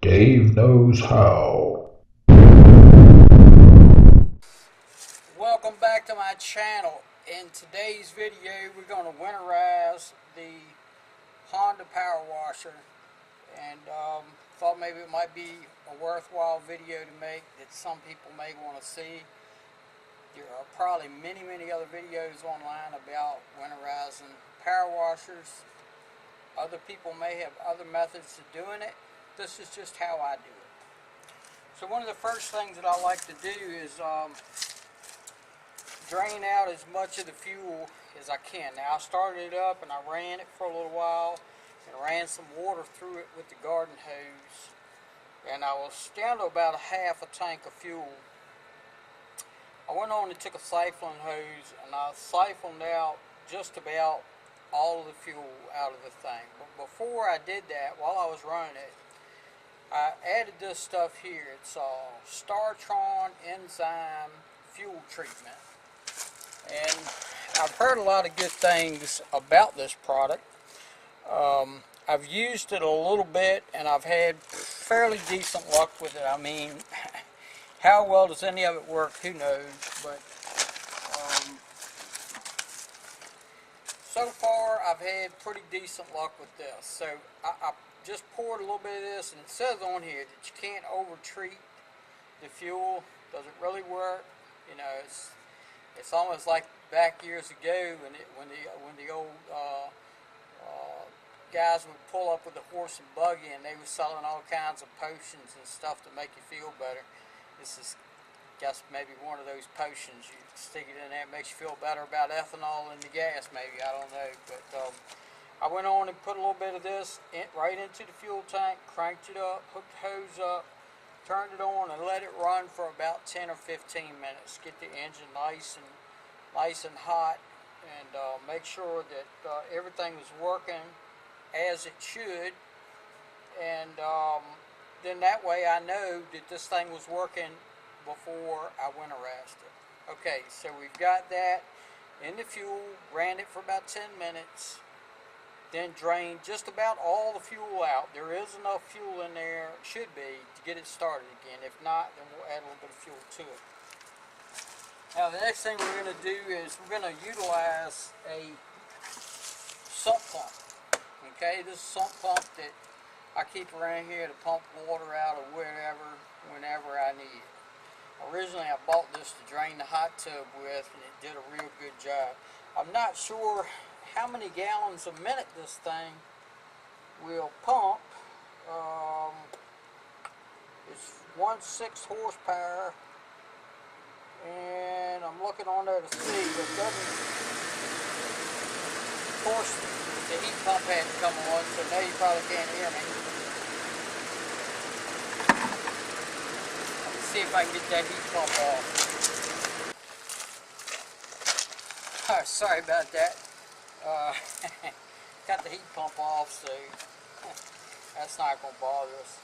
Dave knows how. Welcome back to my channel. In today's video we're going to winterize the Honda power washer, and thought maybe it might be a worthwhile video to make that some people may want to see. There are probably many other videos online about winterizing power washers. Other people may have other methods of doing it. This is just how I do it. So one of the first things that I like to do is drain out as much of the fuel as I can. Now, I started it up and I ran it for a little while and ran some water through it with the garden hose, and I was down to about a half a tank of fuel. I went on and took a siphoning hose and I siphoned out just about all of the fuel out of the thing. But before I did that, while I was running it, I added this stuff here. It's Startron enzyme fuel treatment. And I've heard a lot of good things about this product. I've used it a little bit and I've had fairly decent luck with it. I mean, how well does any of it work, who knows, but so far I've had pretty decent luck with this. So I just poured a little bit of this, and it says on here that you can't over treat the fuel. Does it really work? You know, it's almost like back years ago when the old guys would pull up with a horse and buggy and they were selling all kinds of potions and stuff to make you feel better. This is, guess, maybe one of those potions. You stick it in there, it makes you feel better about ethanol in the gas, maybe, I don't know. But I went on and put a little bit of this right into the fuel tank, cranked it up, hooked the hose up, turned it on, and let it run for about 10 or 15 minutes. Get the engine nice and hot, and make sure that everything was working as it should, and then that way I know that this thing was working before I winterized it. Okay, so we've got that in the fuel, ran it for about 10 minutes, then drained just about all the fuel out. There is enough fuel in there, should be, to get it started again. If not, then we'll add a little bit of fuel to it. Now the next thing we're going to do is we're going to utilize a sump pump. Okay, this is a sump pump that I keep around here to pump water out of whenever I need it. Originally I bought this to drain the hot tub with, and it did a real good job. I'm not sure how many gallons a minute this thing will pump. It's 1/6 horsepower, and I'm looking on there to see, but it doesn't, of course, the heat pump had to come on, so now you probably can't hear me. Let's see if I can get that heat pump off. Oh, sorry about that. Got the heat pump off, so that's not going to bother us.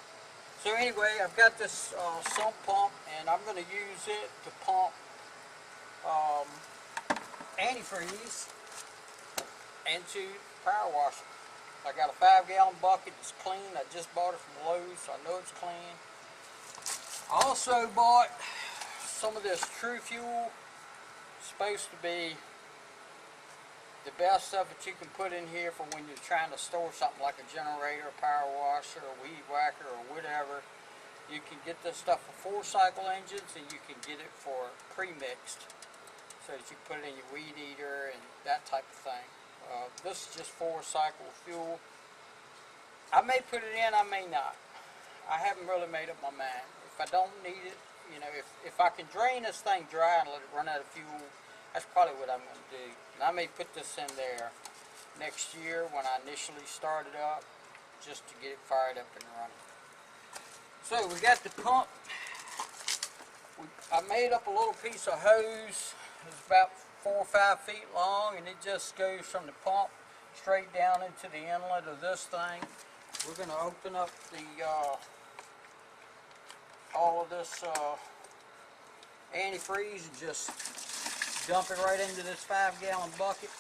So anyway, I've got this sump pump, and I'm going to use it to pump antifreeze into the power washer. I got a 5-gallon bucket. It's clean. I just bought it from Lowe's, so I know it's clean. I also bought some of this True Fuel. It's supposed to be the best stuff that you can put in here for when you're trying to store something like a generator, a power washer, a weed whacker, or whatever. You can get this stuff for 4-cycle engines, and you can get it for pre-mixed, so that you put it in your weed eater and that type of thing. This is just 4-cycle fuel. I may put it in, I may not. I haven't really made up my mind. If I don't need it, you know, if I can drain this thing dry and let it run out of fuel, that's probably what I'm going to do. And I may put this in there next year when I initially start it up, just to get it fired up and running. So we got the pump. I made up a little piece of hose. It's about 4 or 5 feet long, and it just goes from the pump straight down into the inlet of this thing. We're going to open up the all of this antifreeze and just dump it right into this 5-gallon bucket.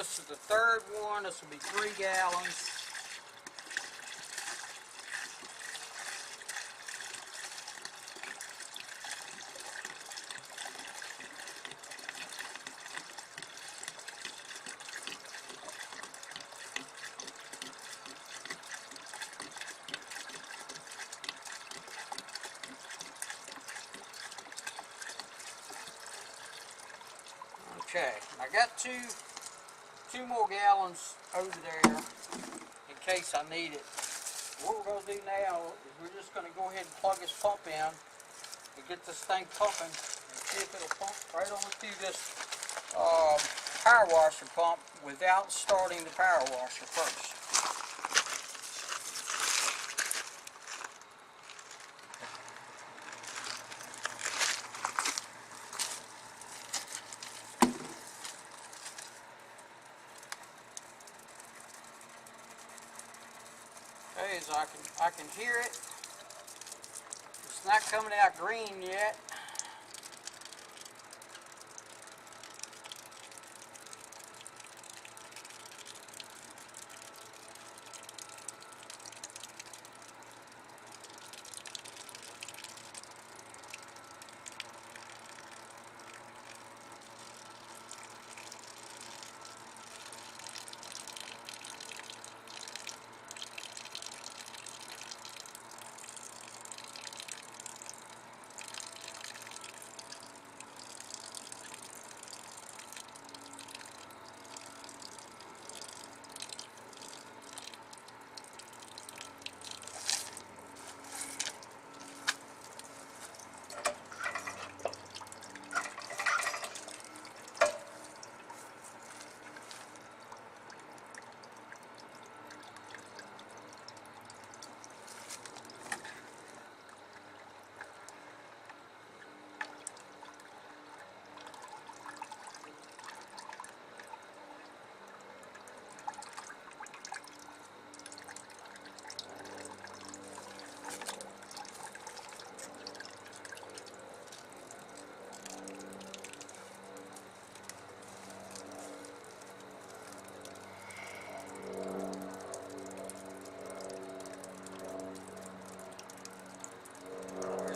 this is the third one. This will be 3 gallons. Okay, I got two more gallons over there in case I need it. What we're going to do now is we're just going to go ahead and plug this pump in and get this thing pumping and see if it'll pump right on through this power washer pump without starting the power washer first. Okay, so I can hear it. It's not coming out green yet.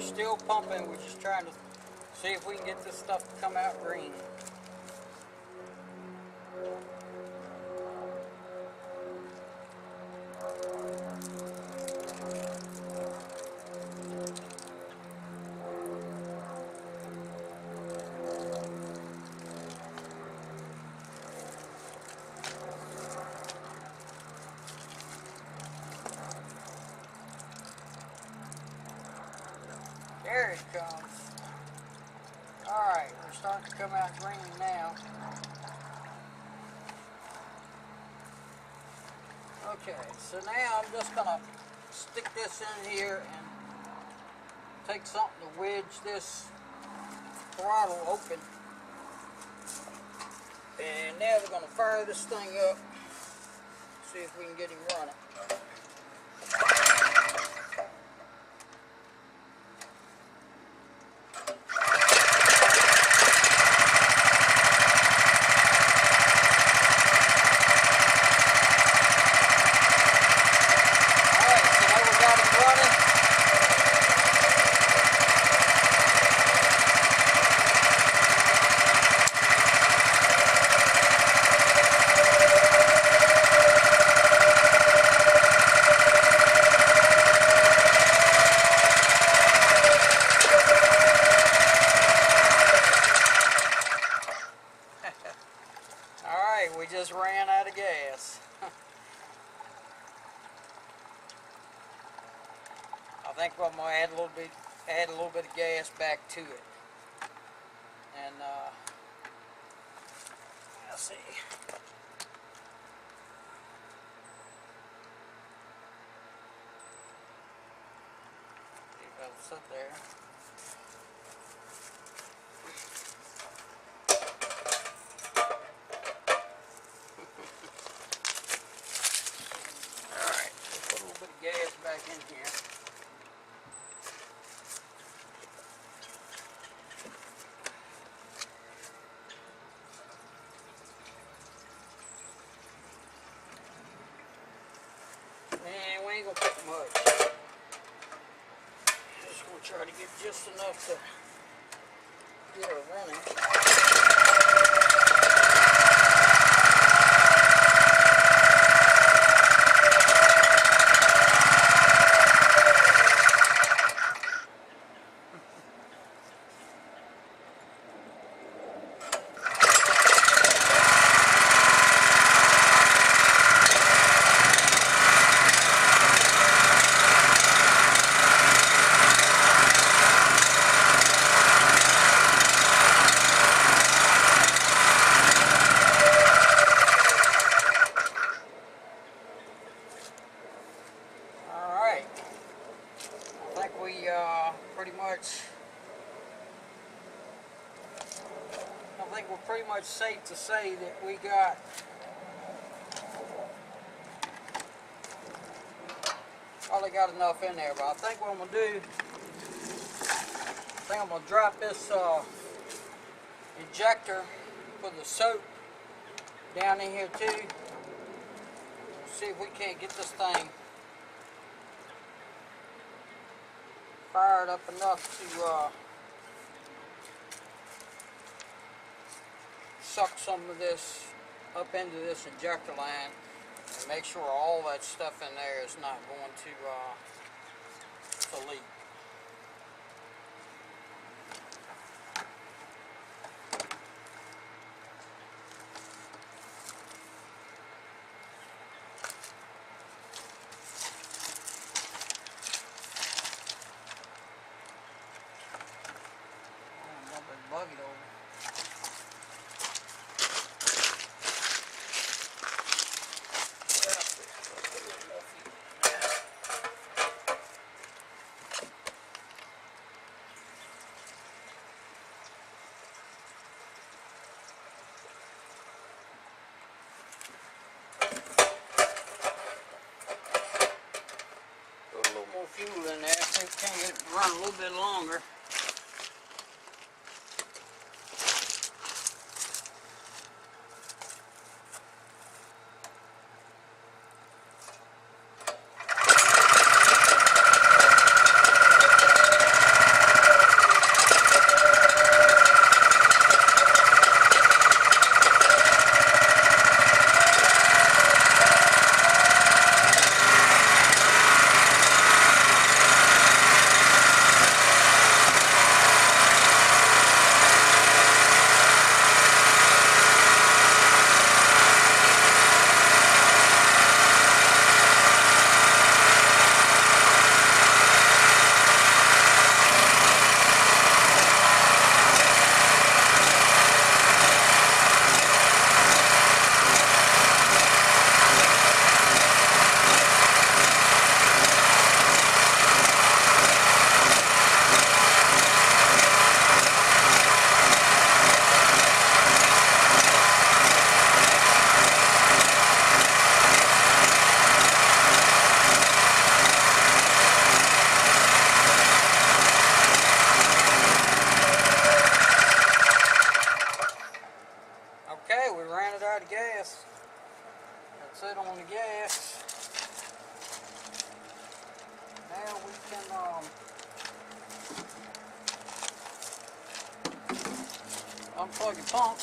Still pumping. We're just trying to see if we can get this stuff to come out green. There it comes. Alright, we're starting to come out green now. Okay, so now I'm just going to stick this in here and take something to wedge this throttle open. And now we're going to fire this thing up, see if we can get him running. We just ran out of gas. I think I'm gonna add a little bit of gas back to it, and let's see. See if it'll sit there. Back in here. ain't gonna put much. Just gonna try to get just enough to get her running. I think we're pretty much safe to say that we got probably got enough in there. But I think what I'm gonna do, I think I'm gonna drop this injector for the soap down in here too. We'll see if we can't get this thing fired up enough to suck some of this up into this injector line and make sure all that stuff in there is not going to leak. Bug it over. Put a little more fuel in there so we can get it run a little bit longer. Okay, we ran it out of gas. That's it on the gas. Now we can unplug the pump.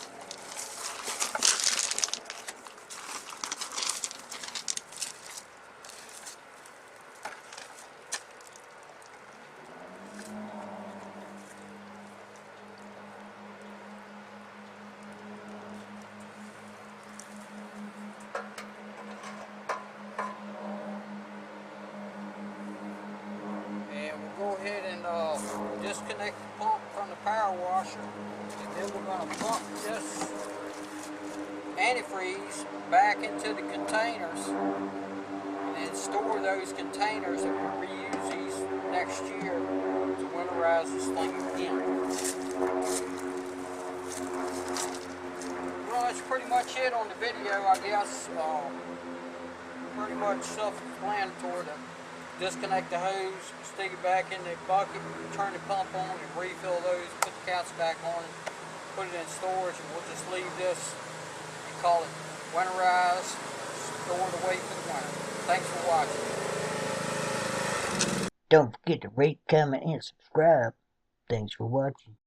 Go ahead and disconnect the pump from the power washer, and then we're going to pump this antifreeze back into the containers and then store those containers and we'll reuse these next year to winterize this thing again. Well, that's pretty much it on the video, I guess. Pretty much self-explanatory. Disconnect the hose, stick it back in the bucket, turn the pump on and refill those, put the caps back on it, put it in storage, and we'll just leave this and call it winterize, stored away for the winter. Thanks for watching. Don't forget to rate, comment, and subscribe. Thanks for watching.